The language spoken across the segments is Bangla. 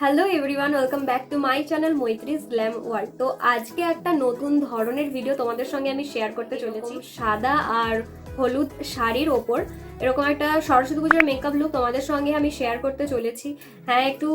Hello everyone, welcome back to my channel Maitri's glam world. তো আজকে একটা নতুন ধরনের ভিডিও তোমাদের সঙ্গে আমি শেয়ার করতে চলেছি। সাদা আর হলুদ শাড়ির ওপর এরকম একটা সরস্বতী পুজোর মেকআপ লুক তোমাদের সঙ্গে আমি শেয়ার করতে চলেছি। হ্যাঁ, একটু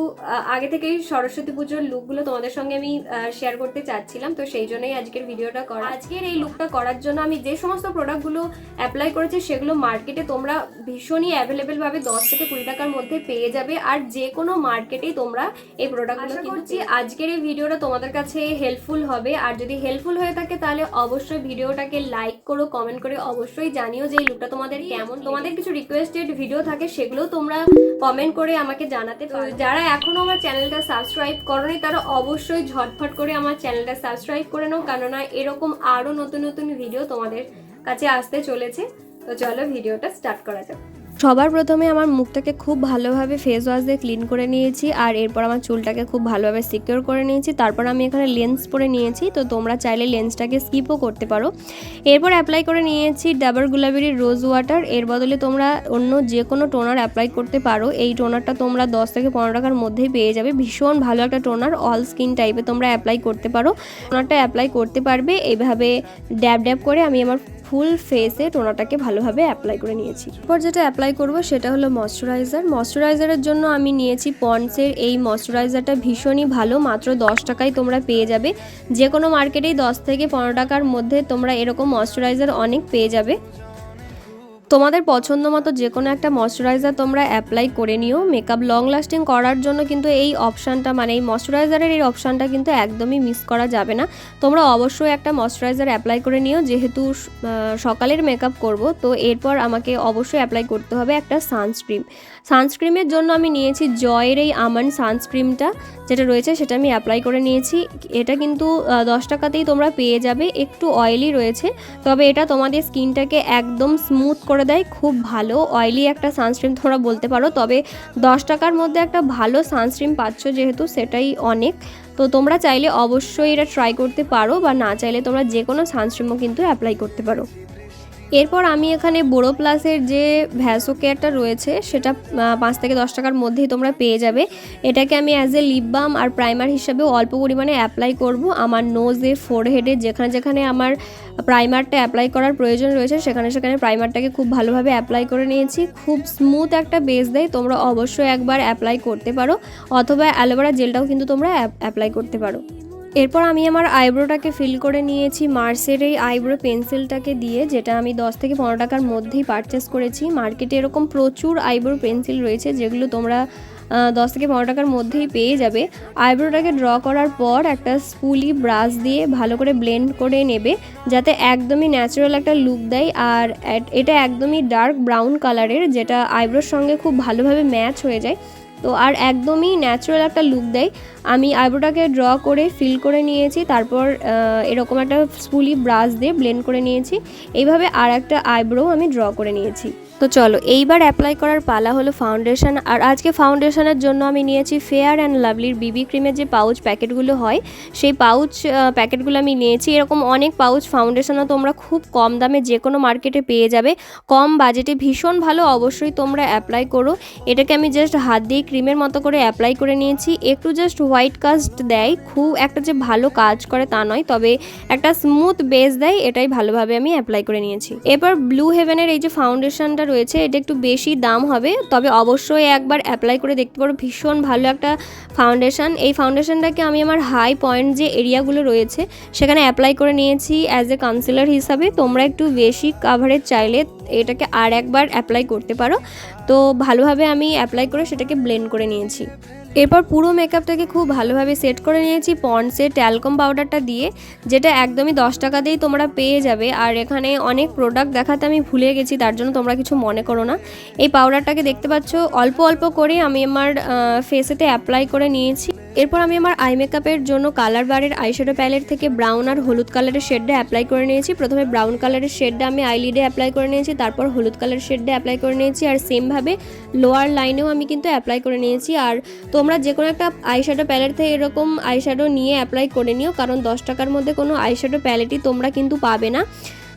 আগে থেকেই সরস্বতী পুজোর লুকগুলো তোমাদের সঙ্গে আমি শেয়ার করতে চাচ্ছিলাম, তো সেই জন্যই আজকের ভিডিওটা করা। আজকের এই লুকটা করার জন্য আমি যে সমস্ত প্রোডাক্টগুলো অ্যাপ্লাই করেছি সেগুলো মার্কেটে তোমরা ভীষণই অ্যাভেলেবেল ভাবে 10 থেকে 20 টাকার মধ্যে পেয়ে যাবে, আর যে কোনো মার্কেটেই তোমরা এই প্রোডাক্টগুলো কিনছি। আজকের এই ভিডিওটা তোমাদের কাছে হেল্পফুল হবে, আর যদি হেল্পফুল হয়ে থাকে তাহলে অবশ্যই ভিডিওটাকে লাইক করো, কমেন্ট করে অবশ্যই জানিও যে এই লুকটা তোমাদের কেমন। তোমাদের কিছু রিকোয়েস্টেড ভিডিও থাকে সেগুলো তোমরা কমেন্ট করে আমাকে জানাতে পারো। যারা এখনো আমার চ্যানেলটা সাবস্ক্রাইব করোনি তারা অবশ্যই ঝটফট করে আমার চ্যানেলটা সাবস্ক্রাইব করে নাও, কেননা এরকম আরো নতুন নতুন ভিডিও তোমাদের কাছে আসতে চলেছে। তো চলো ভিডিওটা স্টার্ট করা যাক। সবার প্রথমে আমার মুখটাকে খুব ভালোভাবে ফেস ওয়াশ দিয়ে ক্লিন করে নিয়েছি, আর এরপর আমার চুলটাকে খুব ভালোভাবে সিকিউর করে নিয়েছি। তারপর আমি এখানে লেন্স পরে নিয়েছি, তো তোমরা চাইলে লেন্সটাকে স্কিপও করতে পারো। এরপর অ্যাপ্লাই করে নিয়েছি ডাবর গুলাবেরির রোজ ওয়াটার। এর বদলে তোমরা অন্য যে কোনো টোনার অ্যাপ্লাই করতে পারো। এই টোনারটা তোমরা 10 থেকে 15 টাকার মধ্যেই পেয়ে যাবে। ভীষণ ভালো একটা টোনার, অল স্কিন টাইপে তোমরা অ্যাপ্লাই করতে পারো। টোনারটা অ্যাপ্লাই করতে পারবে এইভাবে ড্যাব ড্যাব করে। আমি আমার ফুল ফেসে টোনারটাকে ভালোভাবে অ্যাপ্লাই করে নিয়েছি। এরপর যেটা অ্যাপ্লাই করব সেটা হলো ময়শ্চারাইজারের জন্য আমি নিয়েছি পন্ডসের এই ময়শ্চারাইজারটা। ভীষণই ভালো, মাত্র 10 টাকায় তোমরা পেয়ে যাবে। যে কোনো মার্কেটেই 10 থেকে 15 টাকার মধ্যে তোমরা এরকম ময়শ্চারাইজার অনেক পেয়ে যাবে। তোমাদের পছন্দ মতো যে কোনো একটা ময়শ্চারাইজার তোমরা অ্যাপ্লাই করে নিও। মেকআপ লং লাস্টিং করার জন্য কিন্তু এই অপশানটা, মানে এই ময়শ্চারাইজারের এই অপশানটা কিন্তু একদমই মিস করা যাবে না। তোমরা অবশ্যই একটা ময়শ্চারাইজার অ্যাপ্লাই করে নিও, যেহেতু সকালের মেকআপ করব। তো এরপর আমাকে অবশ্যই অ্যাপ্লাই করতে হবে একটা সানস্ক্রিমের জন্য আমি নিয়েছি জয়ের এই আমন্ড সানস্ক্রিমটা যেটা রয়েছে সেটা আমি অ্যাপ্লাই করে নিয়েছি। এটা কিন্তু 10 টাকাতেই তোমরা পেয়ে যাবে। একটু অয়েলি রয়েছে, তবে এটা তোমাদের স্কিনটাকে একদম স্মুথ করে দেয়। খুব ভালো অয়েলি একটা সানস্ক্রিন তোমরা বলতে পারো, তবে 10 টাকার মধ্যে একটা ভালো সানস্ক্রিন পাচ্ছ যেহেতু, সেটাই অনেক। তো তোমরা চাইলে অবশ্যই এটা ট্রাই করতে পারো, বা না চাইলে তোমরা যে কোনো সানস্ক্রিনও কিন্তু অ্যাপ্লাই করতে পারো। এরপর আমি এখানে বোরো প্লাসের যে ভ্যাসো কেয়ারটা রয়েছে সেটা 5 থেকে 10 টাকার মধ্যেই তোমরা পেয়ে যাবে। এটাকে আমি as a lip balm R primer হিসাবেও অল্প পরিমাণে অ্যাপ্লাই করব। আমার নোজে, ফোরহেডে যেখানে যেখানে আমার প্রাইমারটা অ্যাপ্লাই করার প্রয়োজন রয়েছে সেখানে সেখানে প্রাইমারটাকে খুব ভালোভাবে অ্যাপ্লাই করে নিয়েছি। খুব স্মুথ একটা বেস দেয়, তোমরা অবশ্যই একবার অ্যাপ্লাই করতে পারো, অথবা অ্যালোভেরা জেলটাও কিন্তু তোমরা অ্যাপ্লাই করতে পারো। এরপর আমি আমার আইব্রোটাকে ফিল করে নিয়েছি মার্সের এই আইব্রো পেন্সিলটাকে দিয়ে, যেটা আমি 10 থেকে 15 টাকার মধ্যেই পারচেস করেছি। মার্কেটে এরকম প্রচুর আইব্রো পেন্সিল রয়েছে যেগুলো তোমরা 10 থেকে 15 টাকার মধ্যেই পেয়ে যাবে। আইব্রোটাকে ড্র করার পর একটা স্পুলি ব্রাশ দিয়ে ভালো করে ব্লেন্ড করে নেবে, যাতে একদমই ন্যাচারাল একটা লুক দেয়। আর এটা একদমই ডার্ক ব্রাউন কালারের, যেটা আইব্রোর সঙ্গে খুব ভালোভাবে ম্যাচ হয়ে যায়। তো আর একদমই ন্যাচারাল একটা লুক দেয়। আমি আইব্রোটাকে ড্র করে ফিল করে নিয়েছি, তারপর এরকম একটা স্পুলি ব্রাশ দিয়ে ব্লেন্ড করে নিয়েছি। এইভাবে আর একটা আইব্রো আমি ড্র করে নিয়েছি। তো চলো এইবার অ্যাপ্লাই করার পালা হলো ফাউন্ডেশন। আর আজকে ফাউন্ডেশনের জন্য আমি নিয়েছি ফেয়ার অ্যান্ড লাভলির বিবি ক্রিমের যে পাউচ প্যাকেটগুলো হয় সেই পাউচ প্যাকেটগুলো আমি নিয়েছি। এরকম অনেক পাউচ ফাউন্ডেশনও তোমরা খুব কম দামে যে কোনো মার্কেটে পেয়ে যাবে, কম বাজেটে, ভীষণ ভালো। অবশ্যই তোমরা অ্যাপ্লাই করো। এটাকে আমি জাস্ট হাত দিয়ে ক্রিমের মতো করে অ্যাপ্লাই করে নিয়েছি। একটু জাস্ট হোয়াইট কাস্ট দেয়, খুব একটা যে ভালো কাজ করে তা নয়, তবে একটা স্মুথ বেস দেয়, এটাই ভালোভাবে আমি অ্যাপ্লাই করে নিয়েছি। এবার ব্লু হেভেনের এই যে ফাউন্ডেশনটা রয়েছে এটা একটু বেশি দাম হবে, তবে অবশ্যই একবার অ্যাপ্লাই করে দেখতে পারো। ভীষণ ভালো একটা ফাউন্ডেশন। এই ফাউন্ডেশনটাকে আমি আমার হাই পয়েন্ট যে এরিয়াগুলো রয়েছে সেখানে অ্যাপ্লাই করে নিয়েছি অ্যাজ এ কনসিলার হিসাবে। তোমরা একটু বেশি কাভারেজ চাইলে এটাকে আর একবার অ্যাপ্লাই করতে পারো। তো ভালোভাবে আমি অ্যাপ্লাই করে সেটাকে ব্লেন্ড করে নিয়েছি। এরপর পুরো মেকআপটাকে খুব ভালোভাবে সেট করে নিয়েছি পন্ডসের ট্যালকম পাউডারটা দিয়ে, যেটা একদমই 10 টাকাতেই তোমরা পেয়ে যাবে। আর এখানে অনেক প্রোডাক্ট দেখাতে আমি ভুলে গেছি, তার জন্য তোমরা কিছু মনে করো না। এই পাউডারটাকে দেখতে পাচ্ছ অল্প অল্প করে আমি আমার ফেসেতে অ্যাপ্লাই করে নিয়েছি। এরপর আমি আমার আই মেকআপের জন্য কালার বারের আইশ্যাডো প্যালেট থেকে ব্রাউন আর হলুদ কালারের শেডটা অ্যাপ্লাই করে নিয়েছি। প্রথমে ব্রাউন কালারের শেডটা আমি আইলিডে অ্যাপ্লাই করে নিয়েছি, তারপর হলুদ কালারের শেডটা অ্যাপ্লাই করে নিয়েছি, আর সেমভাবে লোয়ার লাইনেও আমি কিন্তু অ্যাপ্লাই করে নিয়েছি। আর তোমরা যে কোনো একটা আইশ্যাডো প্যালেট থেকে এরকম আইশ্যাডো নিয়ে অ্যাপ্লাই করে নিও, কারণ 10 টাকার মধ্যে কোনো আইশ্যাডো প্যালেটই তোমরা কিন্তু পাবে না।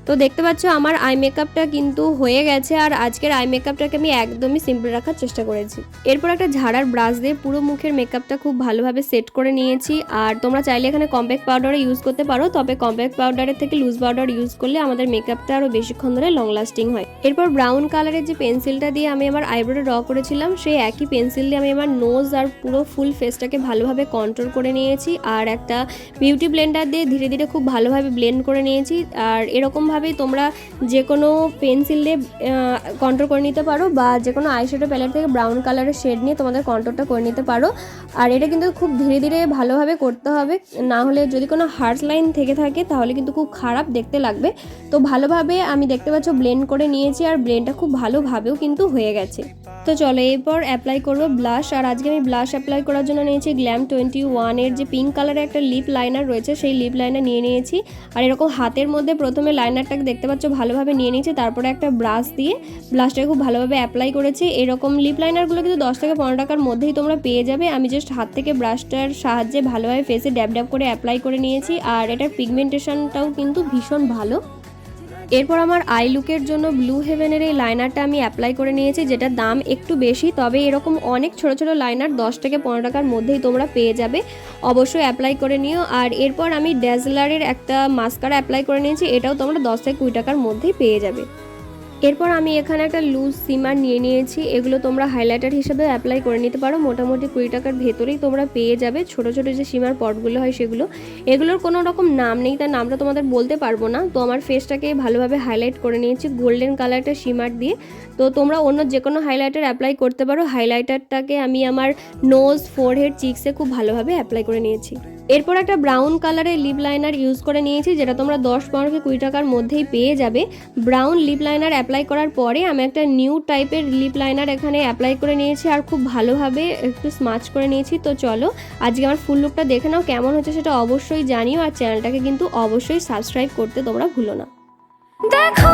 তো দেখতে পাচ্ছ আমার আই মেকআপটা কিন্তু হয়ে গেছে, আর আজকের আই মেকআপটাকে আমি একদমই সিম্পল রাখার চেষ্টা করেছি। এরপর একটা ঝাড়ার ব্রাশ দিয়ে পুরো মুখের মেকআপটা খুব ভালোভাবে সেট করে নিয়েছি। আর তোমরা চাইলে এখানে কম্প্যাক্ট পাউডারও ইউজ করতে পারো, তবে কম্প্যাক্ট পাউডারের থেকে লুজ পাউডার ইউজ করলে আমাদের মেকআপটা আরও বেশিক্ষণ ধরে লং লাস্টিং হয়। এরপর ব্রাউন কালারের যে পেন্সিলটা দিয়ে আমি আমার আইব্রোটা ড্র করেছিলাম, সেই একই পেন্সিল দিয়ে আমি আমার নোজ আর পুরো ফুল ফেসটাকে ভালোভাবে কন্ট্রোল করে নিয়েছি। আর একটা বিউটি ব্লেন্ডার দিয়ে ধীরে ধীরে খুব ভালোভাবে ব্লেন্ড করে নিয়েছি। আর এরকমভাবেই তোমরা যে কোনো পেন্সিল দিয়ে কন্ট্রোল করে নিতে পারো, বা যে কোনো আইশ্যাডো প্যালেট থেকে ব্রাউন কালারের শেড নিয়ে তোমাদের কন্ট্রোলটা করে নিতে পারো। আর এটা কিন্তু খুব ধীরে ধীরে ভালোভাবে করতে হবে, না হলে যদি কোনো হার্শ লাইন থেকে থাকে তাহলে কিন্তু খুব খারাপ দেখতে লাগবে। তো ভালোভাবে আমি দেখতে পাচ্ছ ব্লেন্ড করে নিয়েছি, আর ব্লেন্ডটা খুব ভালোভাবেও কিন্তু হয়ে গেছে। তো চলো এরপর অ্যাপ্লাই করবো ব্লাশ। আর আজকে আমি ব্লাশ অ্যাপ্লাই করার জন্য নিয়েছি গ্ল্যাম 21-এর যে পিঙ্ক কালারের একটা লিপ লাইনার রয়েছে, সেই লিপ লাইনার নিয়ে নিয়েছি। আর এরকম হাতের মধ্যে প্রথমে লাইনারটাকে দেখতে পাচ্ছ ভালোভাবে নিয়ে নিয়েছি, তারপরে একটা ব্রাশ দিয়ে ব্লাশটাকে খুব ভালোভাবে অ্যাপ্লাই করেছি। এরকম লিপ লাইনারগুলো কিন্তু 10 থেকে 15 টাকার মধ্যেই তোমরা পেয়ে যাবে। আমি জাস্ট হাত থেকে ব্রাশটার সাহায্যে ভালোভাবে ফেসে ড্যাব ড্যাব করে অ্যাপ্লাই করে নিয়েছি, আর এটার পিগমেন্টেশনটাও কিন্তু ভীষণ ভালো। এরপর আমার আই লুকের জন্য ব্লু হেভেনের এই লাইনারটা আমি অ্যাপ্লাই করে নিয়েছি, যেটা দাম একটু বেশি, তবে এরকম অনেক ছোট ছোট লাইনার 10 থেকে 15 টাকার মধ্যেই তোমরা পেয়ে যাবে, অবশ্যই অ্যাপ্লাই করে নিও। আর এরপর আমি ড্যাজলারের একটা মাস্কারা অ্যাপ্লাই করে নিয়েছি, এটাও তোমরা 10 থেকে 20 টাকার মধ্যেই পেয়ে যাবে। এরপর আমি এখানে একটা লুজ সিমার নিয়ে নিয়েছি, এগুলো তোমরা হাইলাইটার হিসেবে অ্যাপ্লাই করে নিতে পারো, মোটামুটি 20 টাকার ভেতরেই তোমরা পেয়ে যাবে। ছোট ছোট যে সিমার পটগুলো হয় সেগুলো, এগুলোর কোনো রকম নাম নেই, তার নামটা তোমাদের বলতে পারবো না। তো আমার ফেসটাকে ভালোভাবে হাইলাইট করে নিয়েছি গোল্ডেন কালারটা সিমার দিয়ে। তো তোমরা অন্য যে কোনো হাইলাইটার অ্যাপ্লাই করতে পারো। হাইলাইটারটাকে আমি আমার নোজ, ফোরহেড, চিক্সে খুব ভালোভাবে অ্যাপ্লাই করে নিয়েছি। এরপর একটা ব্রাউন কালারের লিপ লাইনার ইউজ করে নিয়েছি, যেটা তোমরা 10-15 থেকে 20 টাকার মধ্যেই পেয়ে যাবে। ব্রাউন লিপ লাইনার অ্যাপ্লাই করার পরে আমি একটা নিউ টাইপের লিপ লাইনার এখানে অ্যাপ্লাই করে নিয়েছি, আর খুব ভালোভাবে একটু স্মাচ করে নিয়েছি। তো চলো আজকে আমার ফুল লুকটা দেখে নাও, কেমন হচ্ছে সেটা অবশ্যই জানিও, আর চ্যানেলটাকে কিন্তু অবশ্যই সাবস্ক্রাইব করতে তোমরা ভুলো না। দেখো